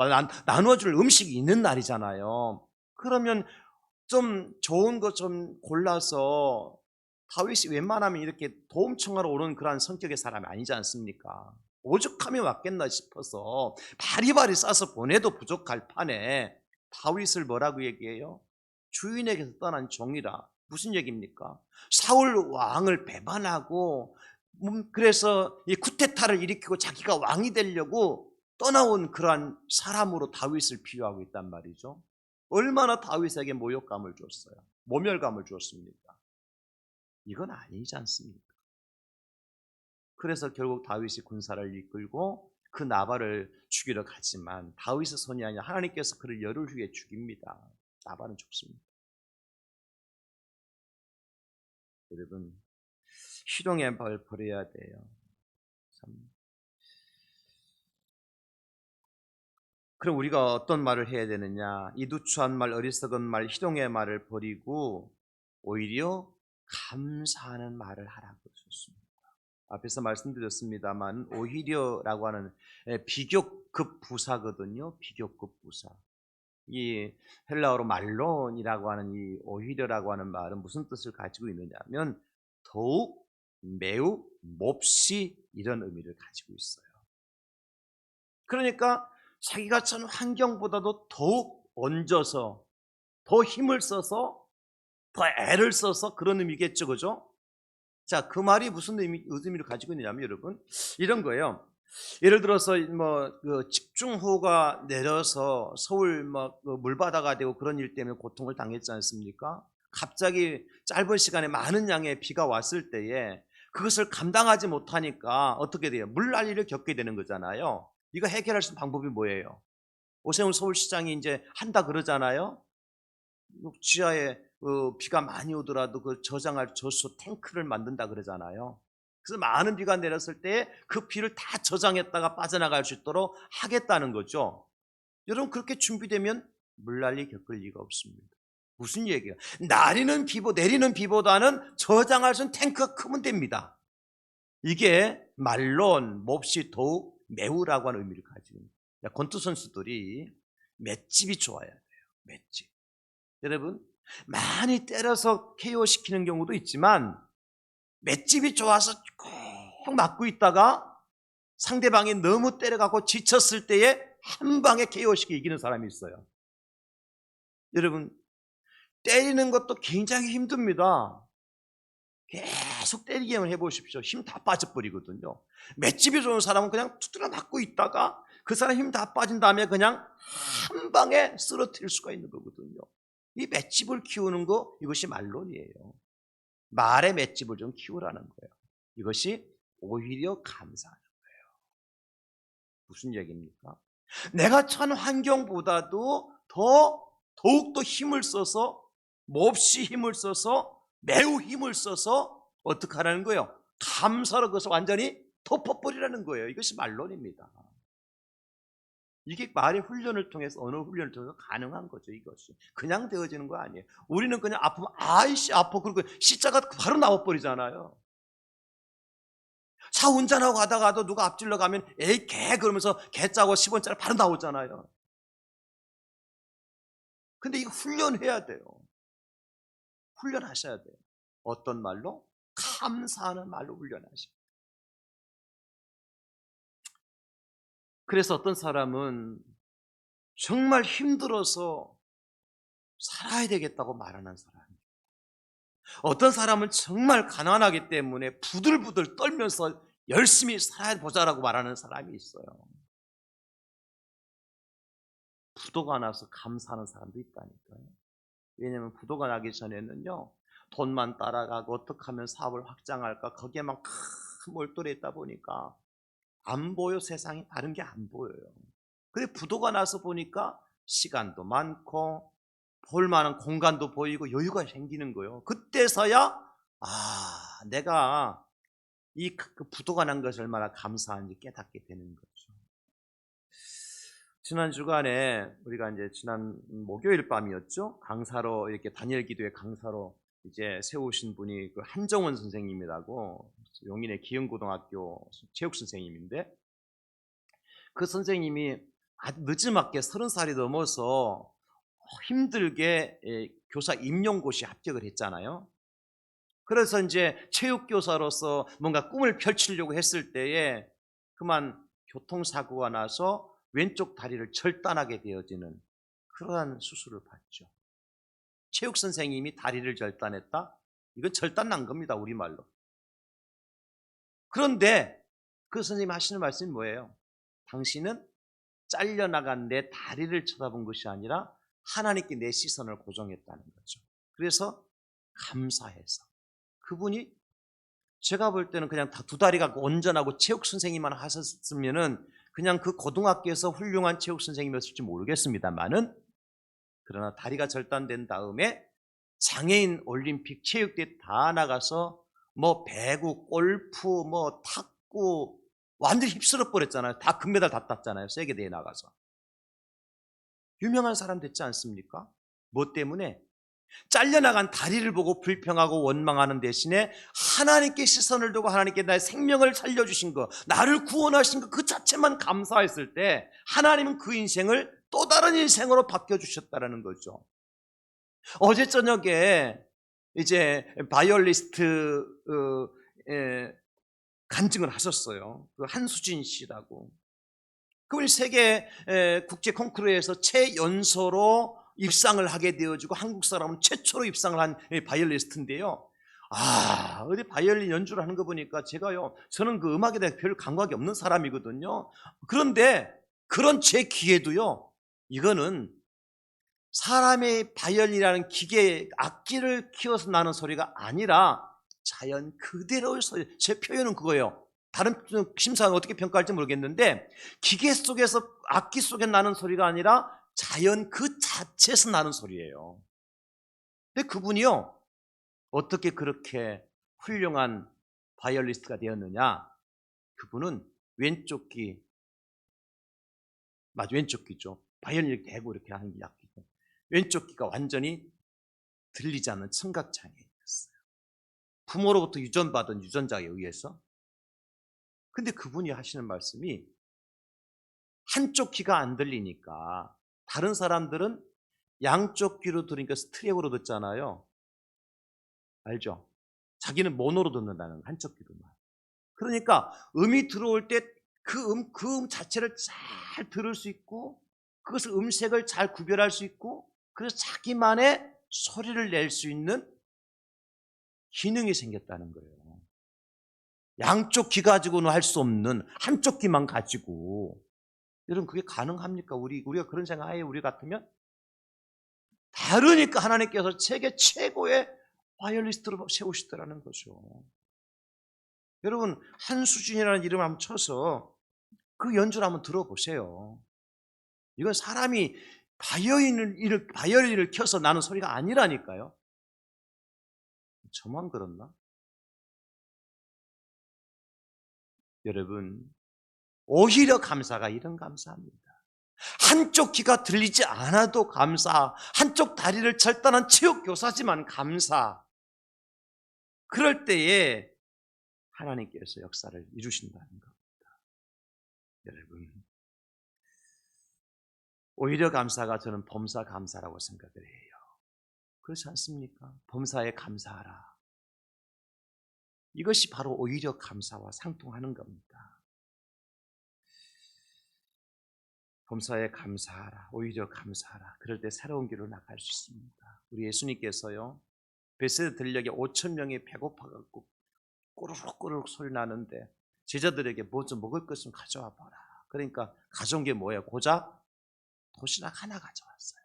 나눠줄 음식이 있는 날이잖아요. 그러면 좀 좋은 거 좀 골라서, 다윗이 웬만하면 이렇게 도움 청하러 오는 그런 성격의 사람이 아니지 않습니까? 오죽하면 왔겠나 싶어서 바리바리 싸서 보내도 부족할 판에 다윗을 뭐라고 얘기해요? 주인에게서 떠난 종이라. 무슨 얘기입니까? 사울 왕을 배반하고 그래서 이 쿠데타를 일으키고 자기가 왕이 되려고 떠나온 그러한 사람으로 다윗을 비유하고 있단 말이죠. 얼마나 다윗에게 모욕감을 줬어요. 모멸감을 줬습니까? 이건 아니지 않습니까? 그래서 결국 다윗이 군사를 이끌고 그 나발을 죽이러 가지만 다윗의 손이 아니라 하나님께서 그를 열흘 후에 죽입니다. 나발은 죽습니다. 여러분, 희롱의 말 버려야 돼요. 참. 그럼 우리가 어떤 말을 해야 되느냐? 이 누추한 말, 어리석은 말, 희롱의 말을 버리고 오히려 감사하는 말을 하라고 했습니다. 앞에서 말씀드렸습니다만 오히려라고 하는 비교급 부사거든요. 비교급 부사. 이 헬라어로 말론이라고 하는 이 오히려라고 하는 말은 무슨 뜻을 가지고 있느냐면 더욱, 매우, 몹시 이런 의미를 가지고 있어요. 그러니까 자기가 처한 환경보다도 더욱 얹어서, 더 힘을 써서, 더 애를 써서 그런 의미겠죠, 그죠? 자, 그 말이 무슨 의미를 가지고 있느냐면 여러분 이런 거예요. 예를 들어서 그 집중호우가 내려서 서울 물바다가 되고 그런 일 때문에 고통을 당했지 않습니까? 갑자기 짧은 시간에 많은 양의 비가 왔을 때에 그것을 감당하지 못하니까 어떻게 돼요? 물난리를 겪게 되는 거잖아요. 이거 해결할 수 있는 방법이 뭐예요? 오세훈 서울시장이 이제 한다 그러잖아요. 지하에 비가 많이 오더라도 그 저장할 저수 탱크를 만든다 그러잖아요. 그래서 많은 비가 내렸을 때 그 비를 다 저장했다가 빠져나갈 수 있도록 하겠다는 거죠. 여러분 그렇게 준비되면 물난리 겪을 리가 없습니다. 무슨 얘기야? 내리는 비보다는 저장할 수 있는 탱크가 크면 됩니다. 이게 말론, 몹시, 더욱, 매우라고 하는 의미를 가지고 있습니다. 권투 선수들이 맷집이 좋아야 돼요. 맷집. 여러분, 많이 때려서 KO 시키는 경우도 있지만 맷집이 좋아서 꼭 맞고 있다가 상대방이 너무 때려갖고 지쳤을 때에 한 방에 KO 시키고 이기는 사람이 있어요. 여러분, 때리는 것도 굉장히 힘듭니다. 계속 때리기만 해보십시오. 힘 다 빠져버리거든요. 맷집이 좋은 사람은 그냥 두드려 맞고 있다가 그 사람 힘 다 빠진 다음에 그냥 한 방에 쓰러뜨릴 수가 있는 거거든요. 이 맷집을 키우는 거, 이것이 말론이에요. 말의 맷집을 좀 키우라는 거예요. 이것이 오히려 감사하는 거예요. 무슨 얘기입니까? 내가 처한 환경보다도 더욱더 힘을 써서, 몹시 힘을 써서, 매우 힘을 써서 어떻게 하라는 거예요? 감사로 그것을 완전히 덮어버리라는 거예요. 이것이 말론입니다. 이게 말의 훈련을 통해서, 언어 훈련을 통해서 가능한 거죠. 이것이 그냥 되어지는 거 아니에요. 우리는 그냥 아프면 아이씨 아파, 그리고 시자가 바로 나와버리잖아요. 차 운전하고 가다가도 누가 앞질러 가면 에이 개 그러면서 개 짜고 10원짜리 바로 나오잖아요. 근데 이거 훈련해야 돼요. 훈련하셔야 돼요. 어떤 말로? 감사하는 말로 훈련하셔야 돼요. 그래서 어떤 사람은 정말 힘들어서 살아야 되겠다고 말하는 사람, 어떤 사람은 정말 가난하기 때문에 부들부들 떨면서 열심히 살아야 보자라고 말하는 사람이 있어요. 부도가 나서 감사하는 사람도 있다니까요. 왜냐하면 부도가 나기 전에는요, 돈만 따라가고 어떻게 하면 사업을 확장할까, 거기에만 큰 몰두를 했다 보니까 안 보여. 세상이 다른 게 안 보여요. 근데 부도가 나서 보니까 시간도 많고 볼 만한 공간도 보이고 여유가 생기는 거예요. 그때서야 내가 그 부도가 난 것이 얼마나 감사한지 깨닫게 되는 거죠. 지난 주간에 우리가 이제 지난 목요일 밤이었죠. 강사로 이렇게 다니엘 기도회 강사로 이제 세우신 분이 그 한정원 선생님이라고 용인의 기흥고등학교 체육 선생님인데, 그 선생님이 아주 늦지막게 30살이 넘어서 힘들게 교사 임용고시 합격을 했잖아요. 그래서 이제 체육교사로서 뭔가 꿈을 펼치려고 했을 때에 그만 교통사고가 나서 왼쪽 다리를 절단하게 되어지는 그러한 수술을 받죠. 체육 선생님이 다리를 절단했다? 이건 절단 난 겁니다, 우리말로. 그런데 그 선생님이 하시는 말씀이 뭐예요? 당신은 잘려나간 내 다리를 쳐다본 것이 아니라 하나님께 내 시선을 고정했다는 거죠. 그래서 감사해서 그분이, 제가 볼 때는 그냥 다 두 다리가 온전하고 체육 선생님만 하셨으면은 그냥 그 고등학교에서 훌륭한 체육 선생님이었을지 모르겠습니다만은, 그러나 다리가 절단된 다음에 장애인 올림픽 체육대회 다 나가서 뭐 배구, 골프, 뭐 탁구 완전히 휩쓸어 버렸잖아요. 다 금메달 다 땄잖아요. 세계대회 나가서. 유명한 사람 됐지 않습니까? 뭐 때문에? 잘려나간 다리를 보고 불평하고 원망하는 대신에 하나님께 시선을 두고 하나님께 나의 생명을 살려주신 것, 나를 구원하신 것 그 자체만 감사했을 때 하나님은 그 인생을 또 다른 인생으로 바뀌어주셨다는 거죠. 어제 저녁에 이제 바이올리스트 간증을 하셨어요. 그 한수진 씨라고. 그분이 세계 국제 콩쿠르에서 최연소로 입상을 하게 되어지고 한국 사람은 최초로 입상을 한 바이올리스트인데요. 어디 바이올린 연주를 하는 거 보니까 저는 그 음악에 대해 별 감각이 없는 사람이거든요. 그런데 그런 제 귀에도요, 이거는 사람의 바이올린이라는 기계, 악기를 키워서 나는 소리가 아니라 자연 그대로의 소리. 제 표현은 그거예요. 다른 심사는 어떻게 평가할지 모르겠는데, 기계 속에서, 악기 속에 나는 소리가 아니라 자연 그 자체에서 나는 소리예요. 근데 그분이요, 어떻게 그렇게 훌륭한 바이올리스트가 되었느냐? 그분은 왼쪽 귀, 왼쪽 귀죠. 바이올린 이렇게 대고 이렇게 하는 게 악기죠. 왼쪽 귀가 완전히 들리지 않는 청각장애였어요. 부모로부터 유전받은 유전자에 의해서. 근데 그분이 하시는 말씀이 한쪽 귀가 안 들리니까 다른 사람들은 양쪽 귀로 들으니까 스테레오로 듣잖아요. 알죠? 자기는 모노로 듣는다는 한쪽 귀로만. 그러니까 음이 들어올 때 그 음 자체를 잘 들을 수 있고 그것을 음색을 잘 구별할 수 있고 그래서 자기만의 소리를 낼 수 있는 기능이 생겼다는 거예요. 양쪽 귀 가지고는 할 수 없는 한쪽 귀만 가지고. 여러분 그게 가능합니까? 우리가 그런 생각하에 우리 같으면? 다르니까 하나님께서 세계 최고의 바이올리스트로 세우시더라는 거죠. 여러분 한수진이라는 이름을 한번 쳐서 그 연주를 한번 들어보세요. 이건 사람이 바이올린을 켜서 나는 소리가 아니라니까요. 저만 그렇나? 여러분 오히려 감사가 이런 감사합니다. 한쪽 귀가 들리지 않아도 감사, 한쪽 다리를 절단한 체육교사지만 감사. 그럴 때에 하나님께서 역사를 이루신다는 겁니다. 여러분 오히려 감사가 저는 범사 감사라고 생각을 해요. 그렇지 않습니까? 범사에 감사하라. 이것이 바로 오히려 감사와 상통하는 겁니다. 범사에 감사하라. 오히려 감사하라. 그럴 때 새로운 길로 나갈 수 있습니다. 우리 예수님께서요. 베세다 들녘에 5천 명이 배고파갖고 꼬르륵꼬르륵 소리 나는데 제자들에게 뭐 좀 먹을 것 좀 가져와 봐라. 그러니까 가져온 게 뭐예요? 고작 도시락 하나 가져왔어요.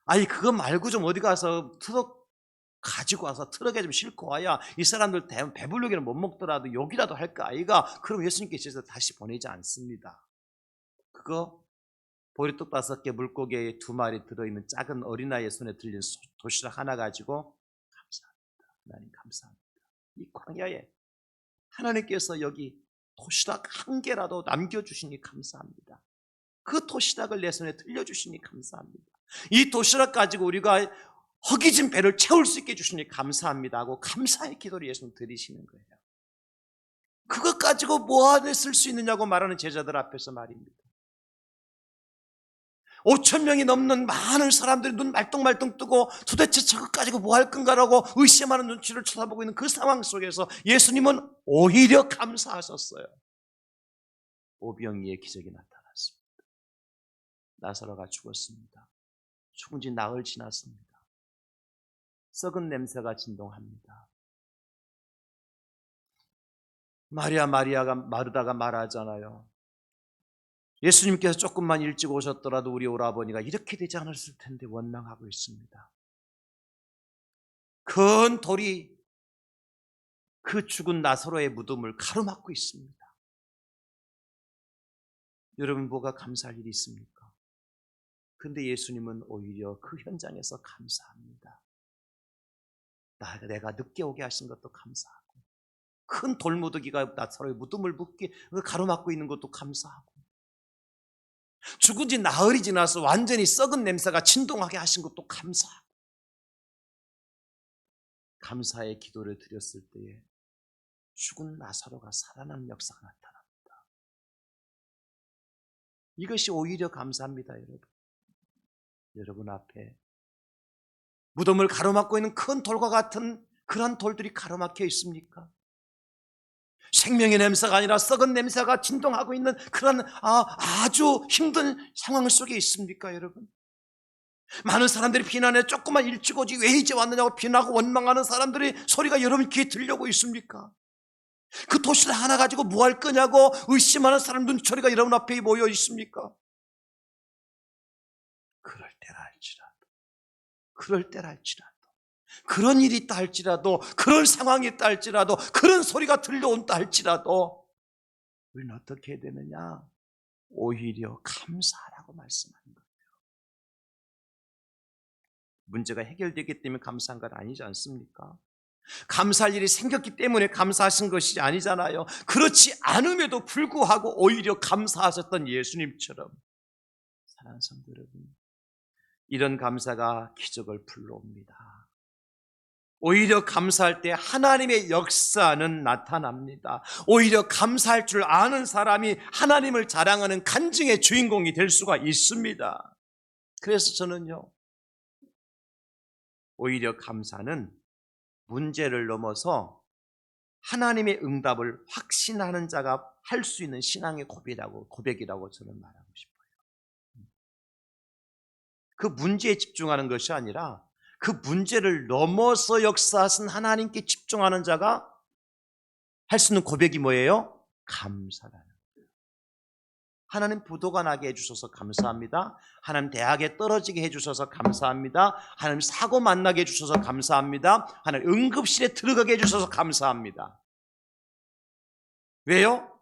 아니 그거 말고 좀 어디 가서 트럭 가지고 와서 트럭에 좀 싣고 와야 이 사람들 배부르기는 못 먹더라도 욕이라도 할까 아이가. 그럼 예수님께서 다시 보내지 않습니다. 그거 보리떡 5개 물고기 2마리 들어있는 작은 어린아이의 손에 들린 도시락 하나 가지고 감사합니다. 하나님 감사합니다. 이 광야에 하나님께서 여기 도시락 1개라도 남겨주시니 감사합니다. 그 도시락을 내 손에 들려주시니 감사합니다. 이 도시락 가지고 우리가 허기진 배를 채울 수 있게 해주시니 감사합니다 하고 감사의 기도를 예수님 드리시는 거예요. 그것 가지고 뭐 안에 쓸 수 있느냐고 말하는 제자들 앞에서 말입니다. 5천 명이 넘는 많은 사람들이 눈 말똥말똥 뜨고 도대체 저것 가지고 뭐 할 건가라고 의심하는 눈치를 쳐다보고 있는 그 상황 속에서 예수님은 오히려 감사하셨어요. 오병이의 기적이 나타났습니다. 나사로가 죽었습니다. 죽은 지 나흘 지났습니다. 썩은 냄새가 진동합니다. 마르다가 말하잖아요. 예수님께서 조금만 일찍 오셨더라도 우리 오라버니가 이렇게 되지 않았을 텐데 원망하고 있습니다. 큰 돌이 그 죽은 나사로의 무덤을 가로막고 있습니다. 여러분 뭐가 감사할 일이 있습니까? 그런데 예수님은 오히려 그 현장에서 감사합니다. 내가 늦게 오게 하신 것도 감사하고 큰 돌무더기가 나사로의 무덤을 가로막고 있는 것도 감사하고 죽은 지 나흘이 지나서 완전히 썩은 냄새가 진동하게 하신 것도 감사하고 감사의 기도를 드렸을 때에 죽은 나사로가 살아나는 역사가 나타납니다. 이것이 오히려 감사합니다. 여러분 앞에 무덤을 가로막고 있는 큰 돌과 같은 그런 돌들이 가로막혀 있습니까? 생명의 냄새가 아니라 썩은 냄새가 진동하고 있는 그런 아주 힘든 상황 속에 있습니까, 여러분? 많은 사람들이 비난해 조금만 일찍 오지 왜 이제 왔느냐고 비난하고 원망하는 사람들이 소리가 여러분 귀에 들려오고 있습니까? 그 도시락 하나 가지고 뭐 할 거냐고 의심하는 사람 눈초리가 여러분 앞에 모여 있습니까? 그럴 때라 할지라도 그런 일이 있다 할지라도 그런 상황이 있다 할지라도 그런 소리가 들려온다 할지라도 우리는 어떻게 해야 되느냐? 오히려 감사하라고 말씀하는 거예요. 문제가 해결되기 때문에 감사한 건 아니지 않습니까? 감사할 일이 생겼기 때문에 감사하신 것이 아니잖아요. 그렇지 않음에도 불구하고 오히려 감사하셨던 예수님처럼 사랑하는 성도 여러분, 이런 감사가 기적을 불러옵니다. 오히려 감사할 때 하나님의 역사는 나타납니다. 오히려 감사할 줄 아는 사람이 하나님을 자랑하는 간증의 주인공이 될 수가 있습니다. 그래서 저는요, 오히려 감사는 문제를 넘어서 하나님의 응답을 확신하는 자가 할 수 있는 신앙의 고백이라고 저는 말하고 싶어요. 그 문제에 집중하는 것이 아니라 그 문제를 넘어서 역사하신 하나님께 집중하는 자가 할 수 있는 고백이 뭐예요? 감사라는 거예요. 하나님 부도가 나게 해주셔서 감사합니다. 하나님 대학에 떨어지게 해주셔서 감사합니다. 하나님 사고 만나게 해주셔서 감사합니다. 하나님 응급실에 들어가게 해주셔서 감사합니다. 왜요?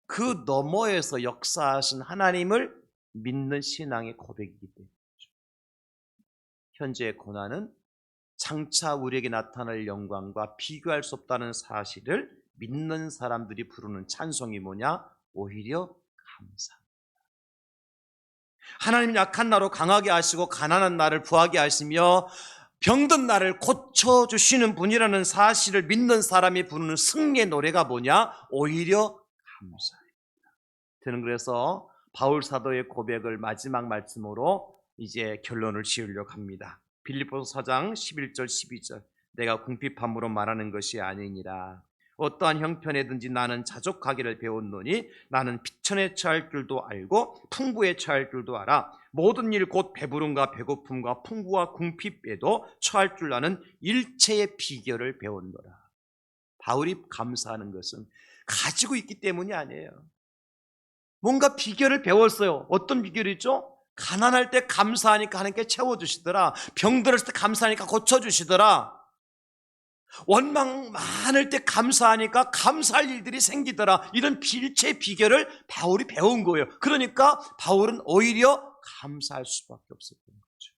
그 너머에서 역사하신 하나님을 믿는 신앙의 고백이기 때문이죠. 현재의 고난은 장차 우리에게 나타날 영광과 비교할 수 없다는 사실을 믿는 사람들이 부르는 찬송이 뭐냐? 오히려 감사. 하나님 약한 나로 강하게 하시고 가난한 나를 부하게 하시며 병든 나를 고쳐주시는 분이라는 사실을 믿는 사람이 부르는 승리의 노래가 뭐냐? 오히려 감사입니다. 저는 그래서 바울 사도의 고백을 마지막 말씀으로 이제 결론을 지으려고 합니다. 빌립보서 4장 11절 12절 내가 궁핍함으로 말하는 것이 아니니라. 어떠한 형편에든지 나는 자족하기를 배웠노니 나는 비천에 처할 줄도 알고 풍부에 처할 줄도 알아. 모든 일 곧 배부름과 배고픔과 풍부와 궁핍에도 처할 줄 아는 일체의 비결을 배웠노라. 바울이 감사하는 것은 가지고 있기 때문이 아니에요. 뭔가 비결을 배웠어요. 어떤 비결이죠? 가난할 때 감사하니까 하나님께 채워주시더라. 병들었을 때 감사하니까 고쳐주시더라. 원망 많을 때 감사하니까 감사할 일들이 생기더라. 이런 일체의 비결을 바울이 배운 거예요. 그러니까 바울은 오히려 감사할 수밖에 없었던 거죠.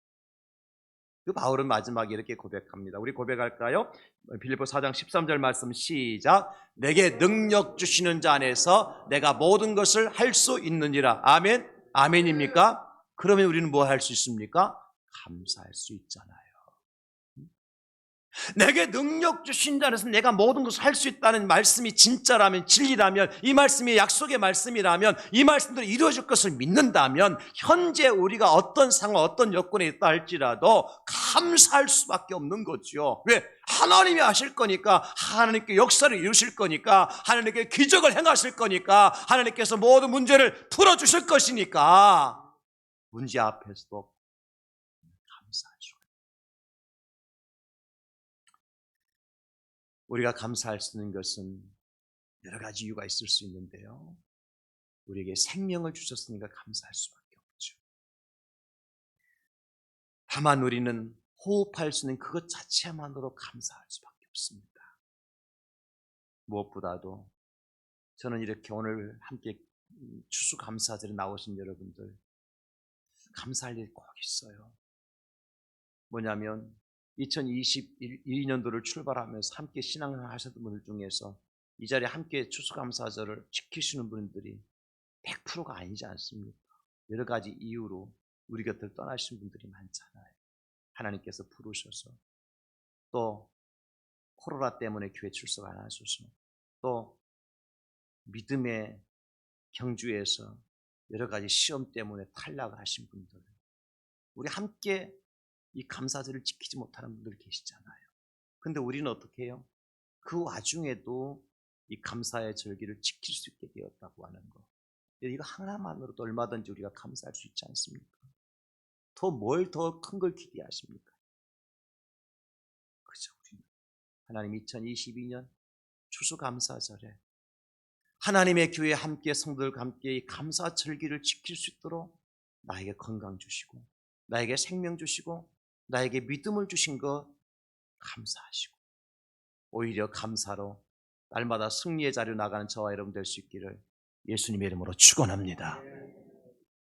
그 바울은 마지막에 이렇게 고백합니다. 우리 고백할까요? 빌립보 4장 13절 말씀 시작. 내게 능력 주시는 자 안에서 내가 모든 것을 할 수 있느니라. 아멘? 아멘입니까? 그러면 우리는 뭐 할 수 있습니까? 감사할 수 있잖아요. 내게 능력 주신 자 안에서 내가 모든 것을 할 수 있다는 말씀이 진짜라면, 진리라면, 이 말씀이 약속의 말씀이라면, 이 말씀대로 이루어질 것을 믿는다면 현재 우리가 어떤 상황, 어떤 여건에 있다 할지라도 감사할 수밖에 없는 거죠. 왜? 하나님이 하실 거니까, 하나님께 역사를 이루실 거니까, 하나님께 기적을 행하실 거니까, 하나님께서 모든 문제를 풀어주실 것이니까 문제 앞에서도 감사하죠. 우리가 감사할 수 있는 것은 여러 가지 이유가 있을 수 있는데요. 우리에게 생명을 주셨으니까 감사할 수밖에 없죠. 다만 우리는 호흡할 수 있는 그것 자체만으로 감사할 수밖에 없습니다. 무엇보다도 저는 이렇게 오늘 함께 추수감사절에 나오신 여러분들 감사할 일이 꼭 있어요. 뭐냐면 2022년도를 출발하면서 함께 신앙을 하셨던 분들 중에서 이 자리에 함께 추수감사절을 지키시는 분들이 100%가 아니지 않습니까? 여러 가지 이유로 우리 곁을 떠나신 분들이 많잖아요. 하나님께서 부르셔서, 또 코로나 때문에 교회 출석 안 하셔서, 또 믿음의 경주에서 여러 가지 시험 때문에 탈락을 하신 분들, 우리 함께 이 감사절을 지키지 못하는 분들 계시잖아요. 근데 우리는 어떻게 해요? 그 와중에도 이 감사의 절기를 지킬 수 있게 되었다고 하는 거, 이거 하나만으로도 얼마든지 우리가 감사할 수 있지 않습니까? 더 뭘 더 큰 걸 기대하십니까? 그죠? 우리는 하나님 2022년 추수감사절에 하나님의 교회 함께 성도들과 함께 이 감사 절기를 지킬 수 있도록 나에게 건강 주시고, 나에게 생명 주시고, 나에게 믿음을 주신 것 감사하시고, 오히려 감사로 날마다 승리의 자리로 나가는 저와 여러분 될 수 있기를 예수님의 이름으로 축원합니다.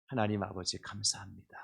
하나님 아버지 감사합니다.